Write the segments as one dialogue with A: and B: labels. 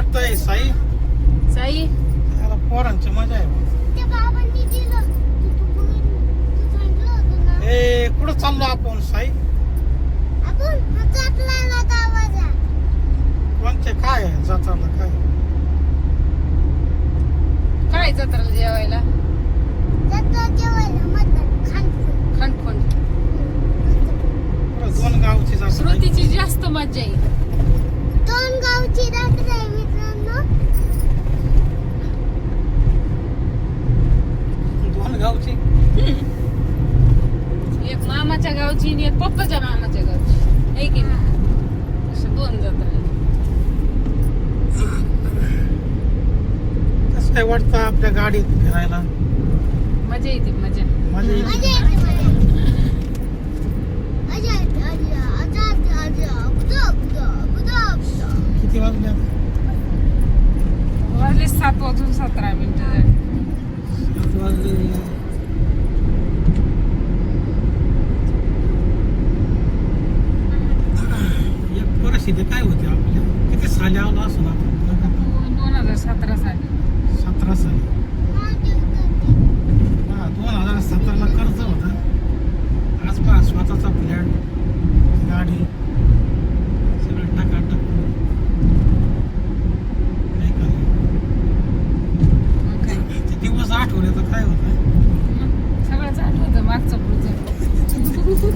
A: वाटतंय साई
B: साई
A: त्याला पोरांची मजा आहे
C: त्या बाबांनी दिलं तू सांगितलं होतं ना
A: ए कुठं चाललो आपण साई
C: आपण हातातला गावाचा
A: कोणते काय आहे जाताना काय
B: काय जत्राला जेवायला
C: जातो जेवायला मटण खांडून
B: खंडखोंड
A: पुढं दोन गावची जात
B: श्रुतीची जास्त मजा आहे.
C: दोन गावची रात्र आहे मित्रांनो
A: दोन गावची
B: एक मामाच्या गावची आणि एक पप्पाच्या मामाच्या गावची आहे की नाही अशा दोन जत्रा आहेत.
A: कसं काय वाटतं आपल्या गाडीत फिरायला
B: मजा येते मजा.
A: मजा येते
C: मजा येते मला मजा येते
A: किती वाजले आता?
B: वाजले 7:17 झाले.
A: 7 वाजले एक परिस्थिती काय होती आपल्या किती साली आलो असून आपण
B: 2017 साली
A: 17 साली हा 2017ला कर्ज होतं आज पहा स्वतःचा फ्लॅट गाडी सगळं टाकाटक नाही का नाही?
B: मग काय
A: ते दिवस आठवले तर काय होतं
B: मग सगळंच आठवतं मागचं पुढचं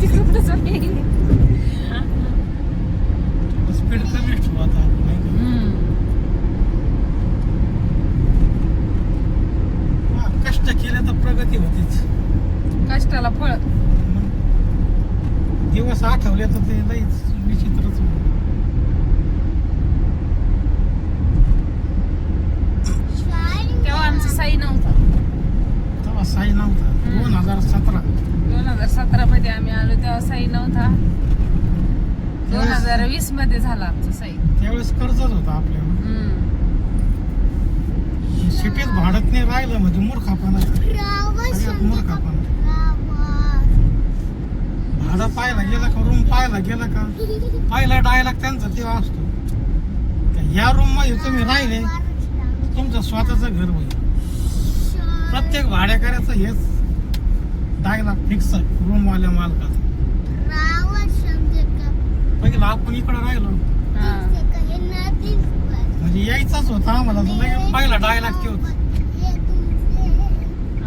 B: तिकडं पुढं सगळं.
A: स्पीड कमीच ठेवू आता आपण, नाही का? हा, कष्ट केले तर प्रगती होतीच
B: कष्टाला फळ.
A: मग दिवस आठवले तर ते लईच विचित्रच होतं.
B: तेव्हा आमचा साई नव्हता.
A: तेव्हा साई नव्हता 2017
B: 2017 मध्ये आम्ही आलो तेव्हा साई नव्हता. 2020 मध्ये झाला आमचा साई.
A: त्यावेळेस कर्जच होतं आपल्याला सिटीत भाडत नाही राहिलं म्हणजे मूर्खापणा सगळ्यात मूर्खापणा भाडं पाहायला गेलं का रूम पाहायला गेलं का पहिला डायलॉग त्यांचा तेव्हा असतो ह्या रूम मध्ये तुम्ही राहिले तुमचं स्वतःचं घर होईल. प्रत्येक भाड्याकऱ्याचं हेच डायलॉग फिक्स आहे रूमवाल्या मालकाचा. पहिला आपण इकडे राहिलो म्हणजे यायचाच होता आम्हाला पहिला डायलॉग ते होता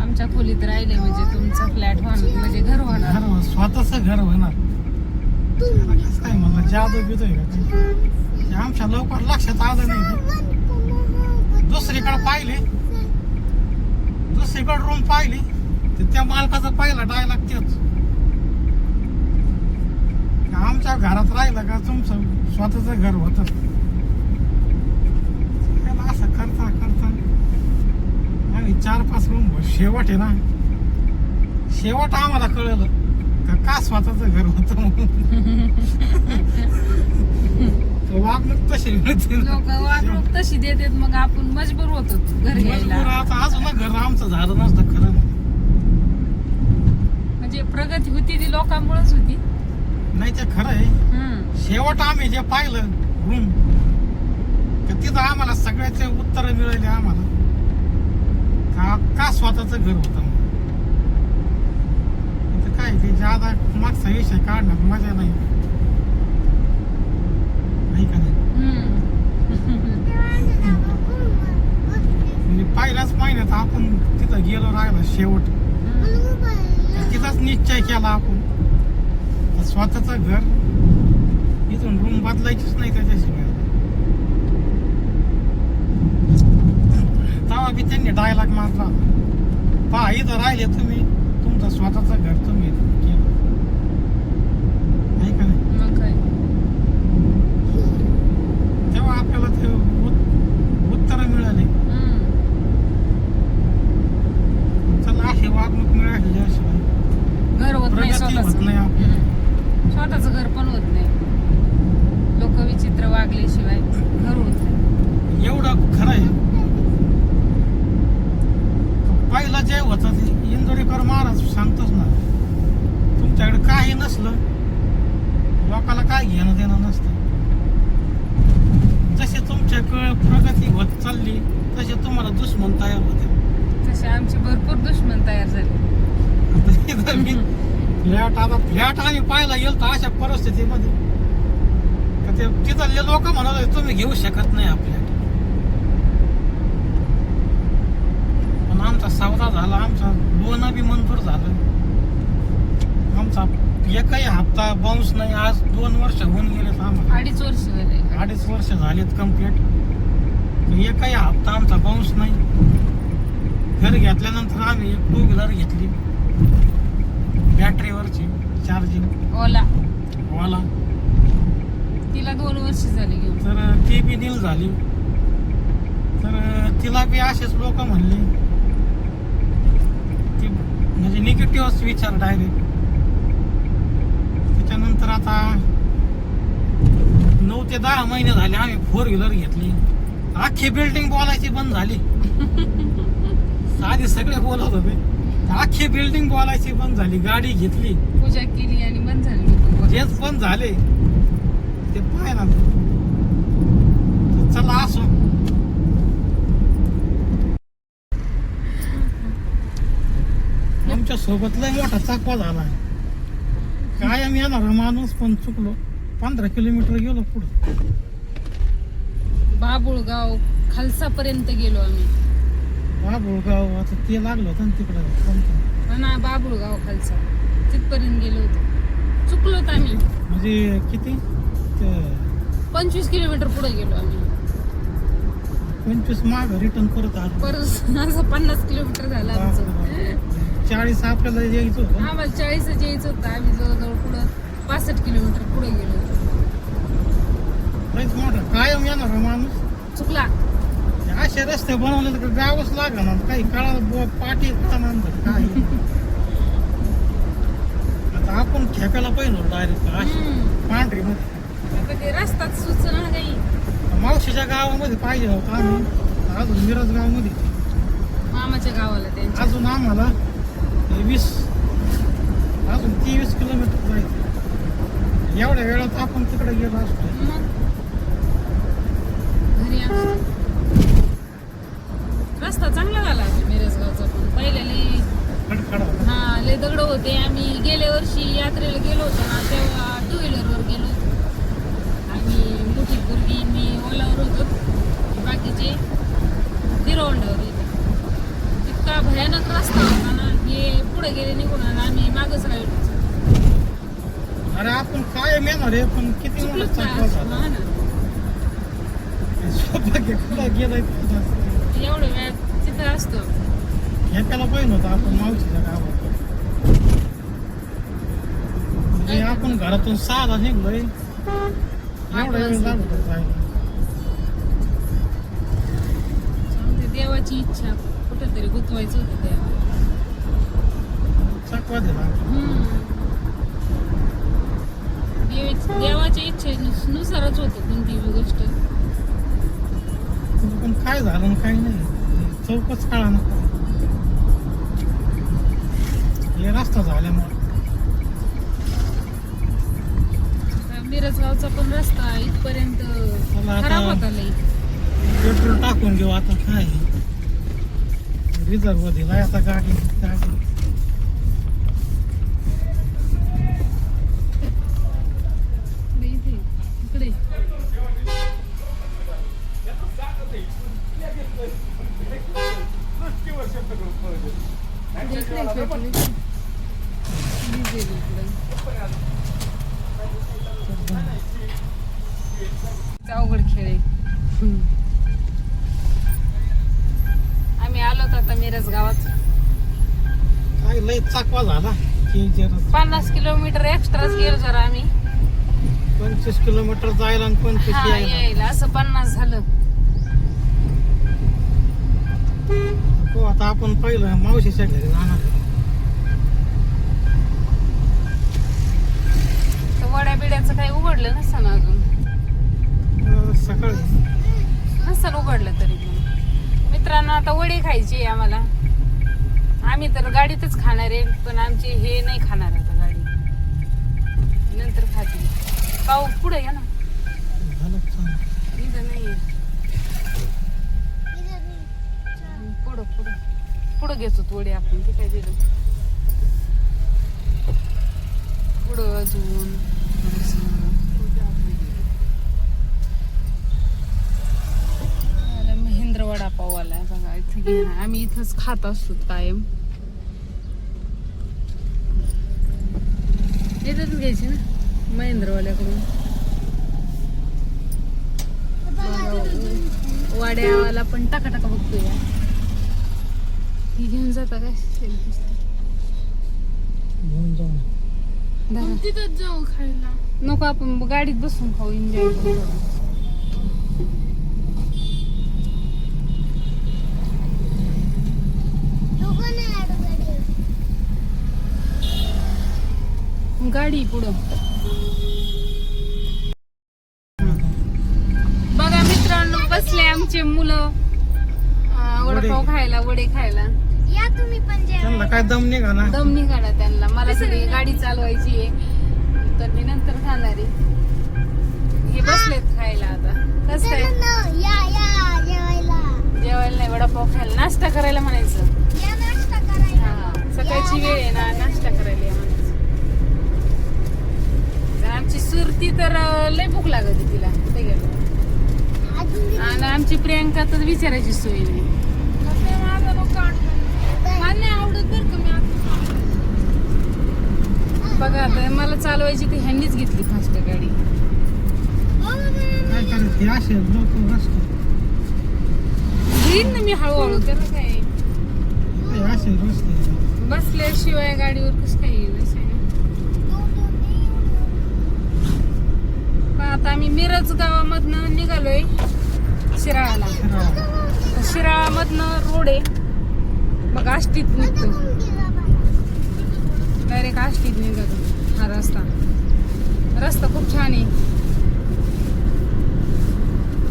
B: आमच्या खोलीत राहिले म्हणजे तुमचं फ्लॅट होणार म्हणजे घर होणार.
A: घर स्वतःच घर होणार. कसं काय म्हणलं जादू बिदू आहे का ते आमच्या लवकर लक्षात आलं नाही ते. दुसरीकडे पाहिली दुसरीकडे रूम पाहिली तर त्या मालकाचा पहिला डायलॉग तेच आमच्या घरात राहिलं का तुमचं स्वतःच घर होतं. असं करता करता आणि 4-5 रूम शेवट आहे ना शेवट आम्हाला कळलं का स्वतःच घर होतं म्हणून. वागणूक तशी मिळते
B: लोक वागणूक तशी देतात मग आपण मजबूर होतो घर घ्यायला.
A: आता अजून घर आमचं झालं नसतं खरं
B: म्हणजे प्रगती होती ती लोकांमुळेच होती.
A: नाही ते खरं आहे. शेवट आम्ही जे पाहिलं रूम तिथं आम्हाला सगळ्याचे उत्तर मिळाले आम्हाला का स्वतःच घर होतं म्हणून. काय ते ज्यादा मागचा विषय काढण्यात मजा नाही का नाही. म्हणजे पहिल्याच महिन्यात आपण तिथं गेलो राहिला शेवट तिथंच निश्चय केला आपण स्वतःच घर इथून रूम बदलायचीच नाही त्याच्याशिवाय. तेव्हा बी त्यांनी डायलॉग मारला पहा इथं राहिले तुम्ही तुमचं स्वतःच घर तुम्ही केलं नाही का नाही.
B: मग काय
A: तेव्हा आपल्याला ते उत्तर मिळाले चला अशी वागणूक मिळाली ज्याशिवाय
B: घर होत नाही
A: प्रगती होत
B: स्वतःच.
A: नाही आपली.
B: स्वतःच घर पण होत नाही. लोक विचित्र वागल्याशिवाय घर होत नाही.
A: एवढं खरं आहे. पहिलं जे होतं ते इंदोरीकर महाराज सांगतोच ना तुमच्याकडे काही नसलं लोकाला काय घेणं देणं नसतं. जसे तुमच्याकडे प्रगती चालली तसे तुम्हाला दुश्मन तयार होते.
B: तसे आमचे भरपूर दुश्मन तयार झाले.
A: आता इथं मी फ्लॅट आम्ही पाहायला गेलो तर अशा परिस्थितीमध्ये का ते तिथले लोक म्हणत होते तुम्ही घेऊ शकत नाही आपल्या. पण आमचा सौदा झाला, आमचा लोन बी मंजूर झालं. आमचा एकही हप्ता बाउन्स नाही. आज 2 वर्ष होऊन गेलेत आम्हाला.
B: 2.5 वर्ष झाले.
A: 2.5 वर्ष झालेत कम्प्लीट. एकही हप्ता आमचा बाउन्स नाही. घर घेतल्यानंतर आम्ही एक 2 व्हीलर घेतली बॅटरीवरची चार्जिंग
B: ओला
A: वाला.
B: तिला 2 वर्ष झाले घेऊन.
A: तर ती बी नील झाली. तर तिला बी असेच लोक म्हणले, ती म्हणजे निगेटिव्ह विचार डायरेक्ट. त्याच्यानंतर आता 9 ते 10 महिने झाले आम्ही 4 व्हीलर घेतली. अख्खी बिल्डिंग बोलायची बंद झाली. आधी सगळे बोलत होते, अख्खी बिल्डिंग बोलायची बंद झाली. गाडी घेतली,
B: पूजा केली आणि बंद झाली.
A: जेच बंद झाले ते पाय ना. चला असो. आमच्या सोबत लय मोठा चाकवा झाला. कायम येणारा माणूस पण चुकलो. 15 किलोमीटर गेलो पुढे.
B: बाबुळगाव खालसापर्यंत गेलो आम्ही.
A: बाबुळगाव आता ते लागलं होतं ना तिकडं.
B: ना बाबुळगाव खालसा तिथपर्यंत गेलो होतो. चुकलोत आम्ही.
A: म्हणजे किती
B: 25 किलोमीटर पुढे गेलो आम्ही.
A: 25 माग रिटर्न परत आलो.
B: परत असं 50 किलोमीटर झालं आमचं.
A: 40 आपल्याला यायचं होतं.
B: आम्हाला 40 यायचं होतं. आम्ही जवळजवळ पुढं 65 किलोमीटर पुढे गेलो होतो.
A: लयच मोठा कायम येणारा माणूस
B: चुकला.
A: असे रस्ते बनवले तर गावच लागणार. काही काळा पाठी काय आता आपण खेकायला पाहिजे डायरेक्ट पांढरी मध्ये.
B: आता ते रस्ताच सुचना काही.
A: मावशीच्या गावामध्ये पाहिजे होतं आम्ही. अजून मिरज गावमध्ये
B: मामाच्या गावाला त्यांच्या.
A: अजून आम्हाला 20 अजून 23 किलोमीटर जायचं. एवढ्या वेळात आपण तिकडे गेलो असतो.
B: मग घरी असतो. रस्ता चांगला झाला मिरजगावचा पण. पहिल्या
A: खडखडा
B: हा लय दगड होते. आम्ही गेल्या वर्षी यात्रेला गेलो होतो ना तेव्हा 2 व्हीलरवर गेलो होतो. आम्ही मोठी पोरगी मी ओलावर होतो, बाकीचे हिरोंडावर होते. इतका भयानक रस्ता होता ना. हे पुढे गेले निघून आणि आम्ही मागच राहिलो.
A: अरे आपण काय येणार आहे पण किती मोठा
B: चुकलोच
A: चाकवा
B: ना.
A: झाला.
B: हा ना.
A: सौभाग्य कुठं गेलंय
B: एवढं वेळ तिथं असतो.
A: खेकायला पाहिजे होतं आपण मावशीच्या गावात. म्हणजे आपण घरातून 6ला निघलोय. एवढा वेळ लागतो जायला.
B: ते देवाची इच्छा कुठेतरी गुंतवायचं होतं देवा.
A: चकवा दिला.
B: देवाच्या इच्छेनुसारच होतं कोणतीही गोष्ट.
A: पण काय झालं आणि काही नाही. चौकच कळा ना. हे रस्ता झाल्यामुळे
B: मिरजगावचा पण रस्ता इथपर्यंत
A: आता
B: खराब होता लई.
A: पेट्रोल टाकून घेऊ आता. काय रिझर्व दिलाय आता गाडी.
B: इथे इकडे अवघड खेळ आहे. आम्ही आलो आता मिरज गावात.
A: काय लय चकवा झाला की
B: 50 किलोमीटर एक्स्ट्राच गेलो जरा आम्ही.
A: 25 किलोमीटर जायला आणि 25
B: हा
A: यायला.
B: यायला असं 50 झालं.
A: हो आता आपण पहिलं मावशीच्या घरी जाणार.
B: तर वड्या बिड्याचं काही उघडलं नसतं ना अजून.
A: सकाळी
B: नसेल उघडलं तरी पण. मित्रांनो आता वडी खायची आम्हाला. आम्ही तर गाडीतच खाणार आहे पण आमची हे नाही खाणार आता गाडी. नंतर खाते. पाऊ पुढे या ना.
A: झालं चांगलं.
B: इथं नाही. घेतो थोडे आपण ते काय दिलं पुढं अजून थोडंसं. अरे महेंद्र वडापाव आला आहे बघा इथे घेणार आम्ही इथंच खात असतो कायम इथंच घ्यायची ना महेंद्रवाल्याकडून वाड्यावाला पण टाका टाका बघतोय ही घेऊन जाता काय
A: घेऊन जाऊ.
B: दादा.
C: तिथंच जाऊ खायला.
B: नको आपण गाडीत बसून खाऊ एन्जॉय करू गाडी पुढं बघा मित्रांनो बसले आमचे मुलं वडापाव खायला वडे खायला
C: या तुम्ही पण
A: त्यांना काय दम निघा ना.
B: दम निघाला त्यांना मला सगळी गाडी चालवायची आहे तर मी नंतर खाणार आहे हे बसलेत खायला आता कसं काय
C: या या जेवायला
B: जेवायला नाही वडापाव खायला नाश्ता करायला म्हणायचं
C: या नाश्ता करायला.
B: हा सकाळची वेळ आहे ना नाश्ता करायला या म्हणायचं तर आमची सुरती तर लय भूक लागत तिला कुठे गेलो
C: अजून
B: आणि आमची प्रियंका तर विचारायची सोय नाही
C: माझं नको मला नाही आवडत बरं का मी
B: बघा आता मला चालवायची ती ह्यांनीच घेतली फास्ट गाडी
A: काय करायचं हे असे लोक रस्ते
B: घेईन ना मी हळूहळू त्याला काय
A: हे असे रस्ते
B: बसल्याशिवाय गाडीवर कसं काय येईल असं आहे ना. पण आता आम्ही मिरज गावामधनं निघालोय शिराळाला शिराळामधनं रोड आहे मग आष्टीत निघतो डायरेक्ट आष्टीत निघतो हा रस्ता खूप छान आहे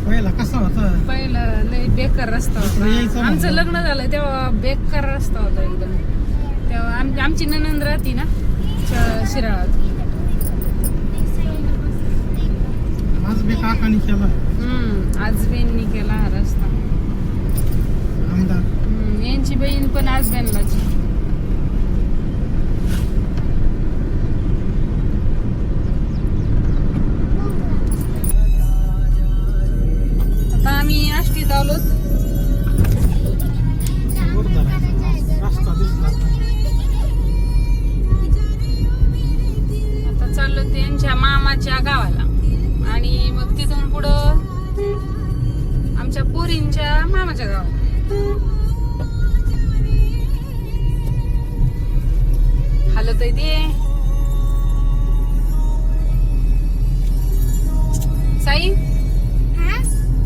A: पहिला कसा होता
B: पहिला लय बेकार रस्ता
A: यायचं
B: होता
A: म्हणलं.
B: आमचं लग्न झालं तेव्हा बेकार रस्ता होता एकदम तेव्हा आमची ननंद राहती ना शिराळात
A: आज बी काकानी केला
B: आजबेंनी केला हा रस्ता
A: आमदार
B: यांची बहीण पण आजबेनलाची आता आम्ही आष्टीत आलोत
A: रस्ता दिसला
B: आता चाललो त्यांच्या मामाच्या गावाला आणि मग तिथून पुढं आमच्या पोरींच्या मामाच्या गावाला हालत आहे ते साई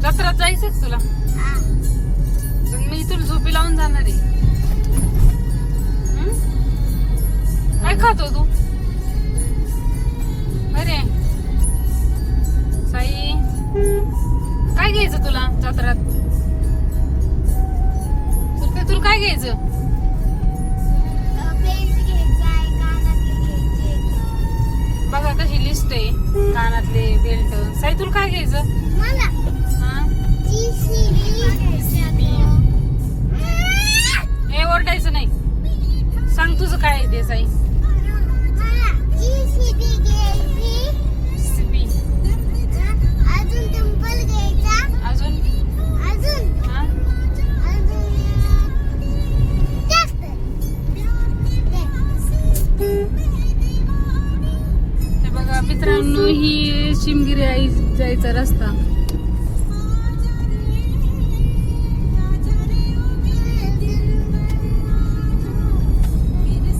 B: जत्रात जायचंच तुला पण मी तुला झोपी लावून जाणार आहे काय खातो तू अरे साई काय घ्यायचं तुला जत्रात तुला काय घ्यायचं बघा कशी लिस्ट आहे कानातले बेल्ट साई तुला काय घ्यायचं हा हे ओरडायचं नाही सांग तुझं काय आहे ते साई CP. अजून हा हे बघा मित्रांनो ही शिमगिरी आई जायचा रस्ता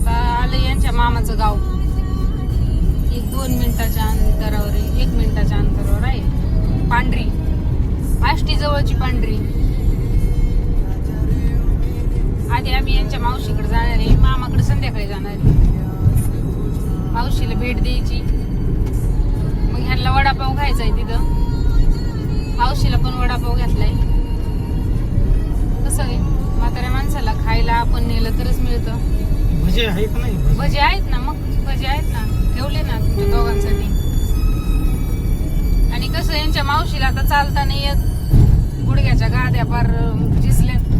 B: आलं यांच्या मामाचं गाव 1-2 मिनिटाच्या अंतरावर आहे 1 मिनिटाच्या अंतरावर आहे पांढरी आष्टी जवळची पांढरी आधी आम्ही यांच्या मावशीकडे जाणार आहे मामाकडे संध्याकाळी जाणार आहे मावशीला भेट द्यायची मग ह्यांना वडापाव खायचा आहे तिथं मावशीला पण वडापाव घेतलाय कसं आहे म्हाताऱ्या माणसाला खायला आपण नेलं तरच मिळतं
A: भजे आहे का नाही
B: भजे आहेत ना मग भजे आहेत ना ठेवले ना तुमच्या दोघांसाठी आणि कसं यांच्या मावशीला आता चालता नाही येत गुडघ्याच्या गाद्या पार झिजल्यात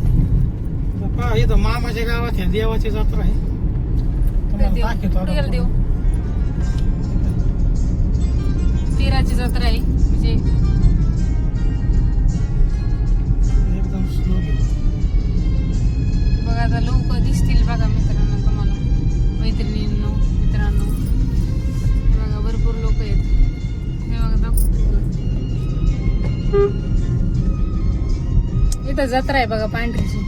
A: पहा इथं मामाच्या गावात ह्या देवाची जत्रा आहे. तुम्हाला दाखवतो
B: कुठे गेला
A: आता.
B: देव? पीराची जत्रा आहे म्हणजे
A: एकदम स्लो
B: बघा आता लोक दिसतील बघा मित्रांनो तुम्हाला, मैत्रिणींनो मित्रांनो. हे बघा भरपूर लोक आहेत. हे बघा दाखवते इथं जत्रा आहे बघा पांढरीची.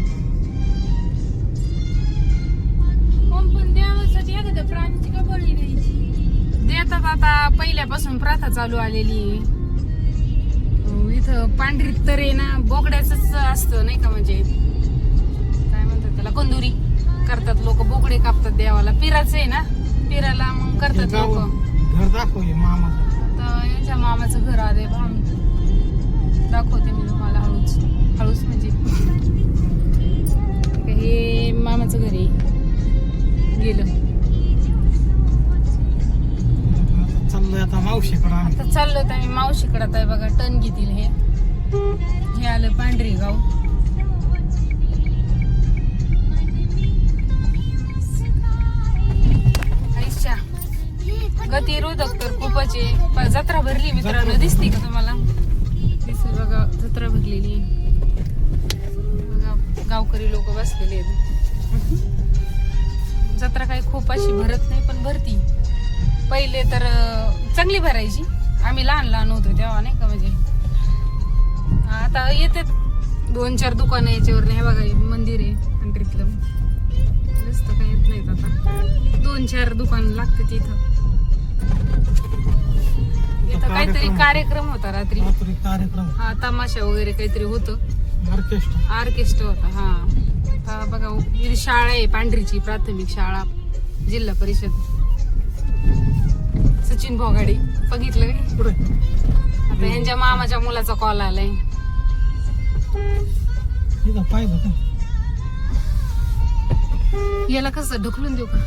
B: पण देवासाठी एखाद्या प्राणीची का बळी द्यायची? देतात आता पहिल्यापासून प्रथा चालू आलेली आहे. इथं पांढरीत तर आहे ना बोकड्याच असतं नाही का, म्हणजे काय म्हणतात त्याला, कंदुरी करतात लोक, बोकडे कापतात देवाला. पिराचं आहे ना, पिराला मग करतात लोक.
A: घर दाखवले मामाचं.
B: आता यांच्या मामाचं घर आले भाम दाखवते मी तुम्हाला हळूच हळूच म्हणजे हे मामाचं घर आहे. गेलं
A: आता चाललोय आता मावशीकडं आम्ही.
B: आता चाललो तर आम्ही मावशीकडे. आहे बघा टन घेतील हे आलं पांढरी गाव. आईच्या गतिरोधक तर खूपच आहे. जत्रा भरली मित्रांनो, दिसते का तुम्हाला? दिसेल बघा जत्रा भरलेली आहे. बघा गावकरी लोक बसलेले आहेत. जत्रा काही खूप अशी भरत नाही पण भरती. पहिले तर चांगली भरायची, आम्ही लहान लहान होतो तेव्हा नाही का, म्हणजे आता येते 2-4 दुकानं याच्यावर. हे बघा हे मंदिर आहे कंट्रीतलं, जास्त काही येत नाहीत आता. 2-4 दुकान लागते तिथं. इथं काहीतरी कार्यक्रम होता रात्री.
A: रात्री कार्यक्रम
B: हा तमाशा वगैरे काहीतरी होतं.
A: ऑर्केस्ट्रा
B: होता. हा आता बघा इथे शाळा आहे पांढरीची, प्राथमिक शाळा, जिल्हा परिषद. सचिन भोगाडे बघितलं काय?
A: पुढे
B: आता यांच्या मामाच्या मुलाचा कॉल आलाय.
A: इथं पाहिलं का?
B: याला कसं ढकलून देऊ का?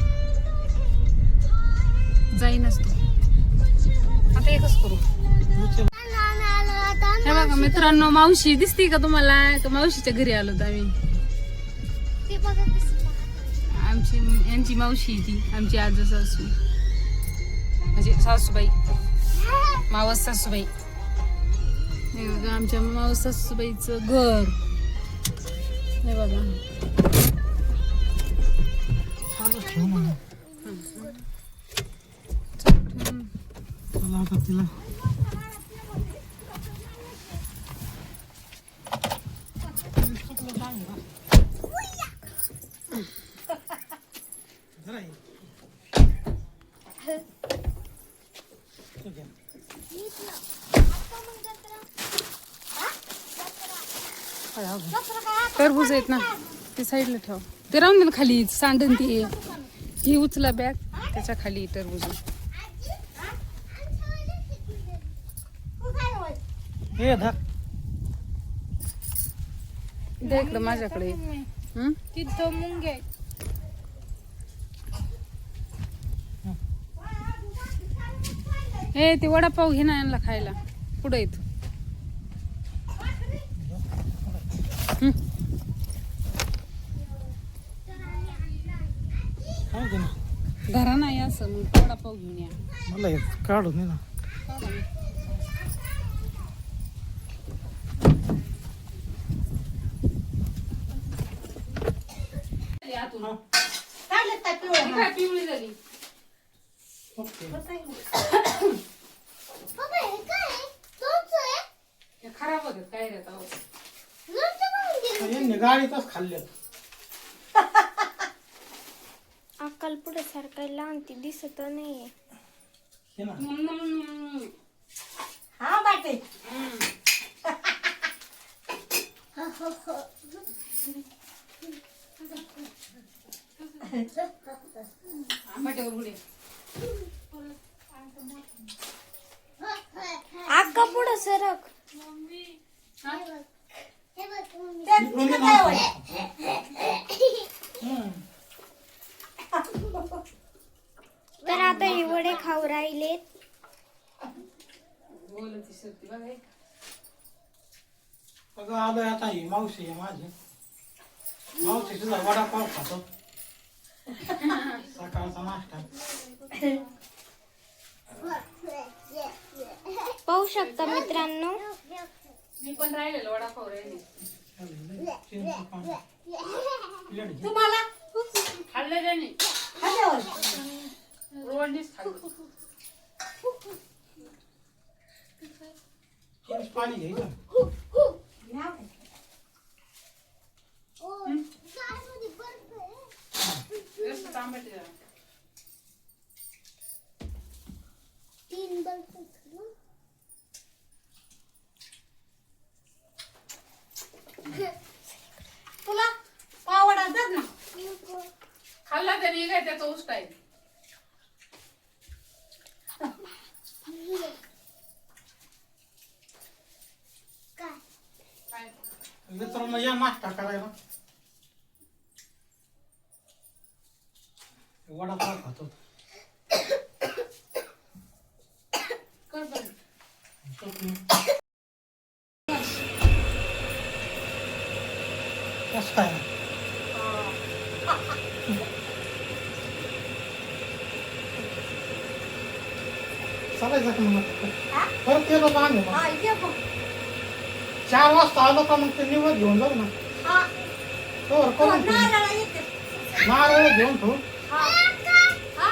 B: जाईनच तू. आता एकच करू. हे बघा मित्रांनो, मावशी दिसते का तुम्हाला? मावशीच्या घरी आलो होतो आम्ही. यांची मावशी ती आमची आजू सासू, म्हणजे सासूबाई, मावस सासूबाई. हे बघा आमच्या मावस सासूबाईचं घर. हे बघा
A: चालू ठेव म्हणा. चला आता तिला
B: टरबूज आहेत ना ते साईडला ठेव. ते राहून दे ना खाली, सांडन ती. ही उचला बॅग, त्याच्या खाली टरबूज.
A: हे धर.
B: दे इकडं माझ्याकडे.
C: तिथं मुंगे
B: हे ते वडापाव घे ना यांना खायला. पुढे येतो. घरा नाही असं मग वडापाव घेऊन या.
A: मला हे काढून दे ना.
B: पिवळी झाली. खराब होतात काय रे आता.
A: यांनी गाडीतच खाल्ले.
C: अक्कल पुढे सरकायला आणती दिसत नाहीये.
A: हे ना.
D: हा बाटे
C: अक्का पुढे सरक. तर आता हे वडे खाऊ राहिलेत.
A: अगं आलोय आता ही मावशी आहे माझी. मावशी तुझा वडापाव खातो सकाळचा नाश्ता.
C: पाहू शकता मित्रांनो,
B: मी पण राहिलेलो वडापाव राहिले.
A: चिंच पाणी. प्लेट घे.
B: तुम्हाला खाल्लं त्याने रोडनीच खाल्लं.
A: चिंच पाणी घे गं.
B: जास्त तांबट आहे.
C: तीन बर्फ
D: तुला पावडा जात ना
B: खाल्ला त्याने काय त्याचा उष्ट आहे. काय
A: मित्रांनो या नाश्ता करायला. वडापाव खातो.
B: कर बरं.
A: चटणी. कसं काय चालायचं का मग परत येलो का आम्ही मग?
D: हा ये बघ
A: 4 वाजता आलो का मग ते निवड घेऊन जाऊ ना.
D: हा
A: तोवर करून ठेवू.
D: नारळ येते
A: नारळ घेऊन ठेवू.
D: हा हा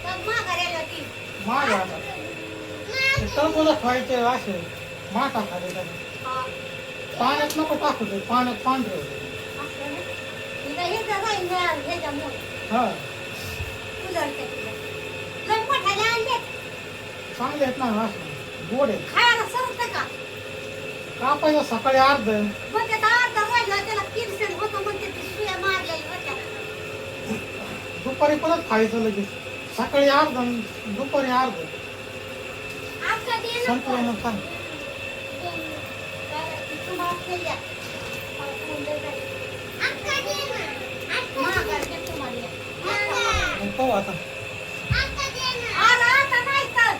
D: तर माघाऱ्याला ती
A: माग आता ते टरबूज ठेवायचे असे माटा खाली त्याने.
D: हा
A: पाण्यात नको टाकू ते पाण्यात पांढरे होते.
D: असं ना तिला हे जाईल मिळालं ह्याच्यामुळे
A: हा
D: कुलरच्या तिला लय मोठ्याने आणले
A: चांगले आहेत ना असं गोड आहेत.
D: खायला सरत का
A: कापायचं सकाळी अर्ध
D: मग त्याचा अर्धा राहिला त्याला किरसेन होतं म्हणते ते सुया मारलेल्या होत्या
A: दुपारी परत खायचं लगेच. सकाळी अर्ध आणि दुपारी अर्ध
D: आमचा दे ना
A: संपलं मग काय.
D: तुम्हाला केल्या माघारच्या तुम्हाला
A: मग पाहू आता.
D: आता नाही तर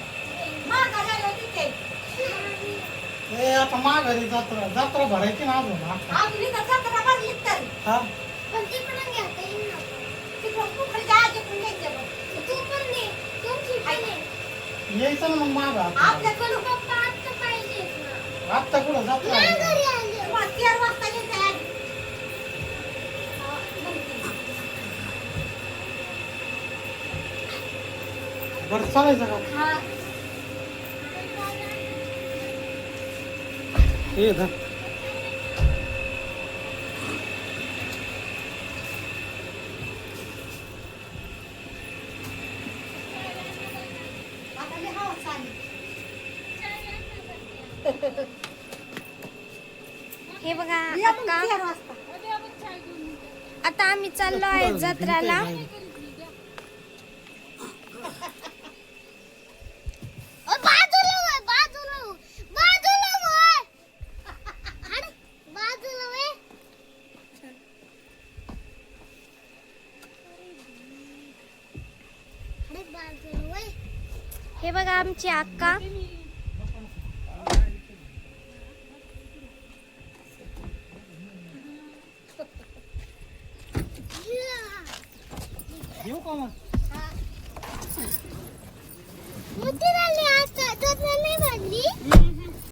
D: माघाऱ्याला तिथे
A: हे आता माघारी जत्रा जत्रा भरायची ना अजून आता.
D: अजून इथं जत्रा भरली तर
A: हा
C: पण तिकडून घेता येईल ना.
D: तिकडं कुकडच्या आजीकडून घ्यायचं बघ.
C: तू पण दे, तुमची पण दे.
A: यायचं ना मग माग आता.
D: आपल्याकडून
C: पप्पा आता पाहिजेच ना.
A: आत्ता कुठं जत्रा
C: नाही
A: आहे?
C: घरी आले.
D: तुम्हाला 4 वाजता घ्यायचं आहे.
A: बरं चालायचं का
D: हा
A: हे धर.
D: आता लय हवा चालली.
C: हे बघा
D: या मग
C: अक्का,
D: 4 वाजता.
C: आता आम्ही चाललो आहे जत्रेला. बाजूला वळ, बाजूला वळ, बाजूला वळ. अरे, बाजूला वळ. अरे, बाजूला वळ. हे बघा आमची अक्का.
A: येऊ का मग
C: मोठी झाली आता जत्रा नाही भरली.